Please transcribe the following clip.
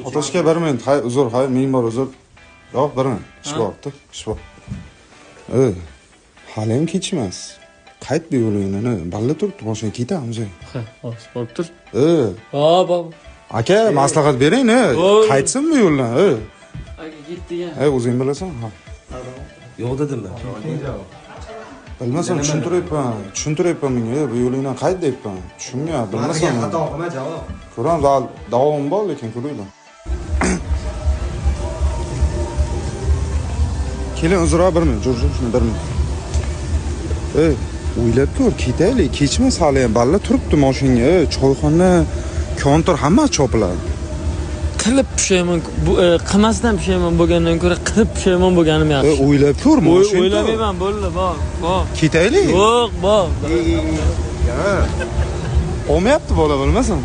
Otashga bermeyin. Hay uzr, hay men bor uzr. Yo'q, bermang. Ish bordi, ish bor. Hali ham kechmas. Qayt bu yo'lingni. Balla turibdi, boshini ketamiz. Ha, hozir borib tur. Hop. Hop. Aka, maslahat bering-ni. Qaytsin bu yo'ldan. Aka ketdi-ya. O'zing bilasan. Ha. Yo'q dedim-da. Bilmasam tushuntiryapman menga. Bu yo'lingdan qayt deyapman. Tushunmayapman, bilmasam. Xato qilma, javob. Ko'ram, davom bor, lekin ko'ringlar. Keling, uzra bermang, shuni bermang. O'ylab ko'r, ketaylik, kechmas hali ham balla turibdi mashinaga, choyxona, kontor hamma chopiladi. Qilib pushaymon, qilmasdan pushaymon bo'lgandan ko'ra qilib pushaymon bo'lganim yaxshi. O'ylab ko'r, mashina. O'ylamayman, bo'ldi, bor. Ketaylik. Yo'q, bor. Olmayapti bola, bilmasan.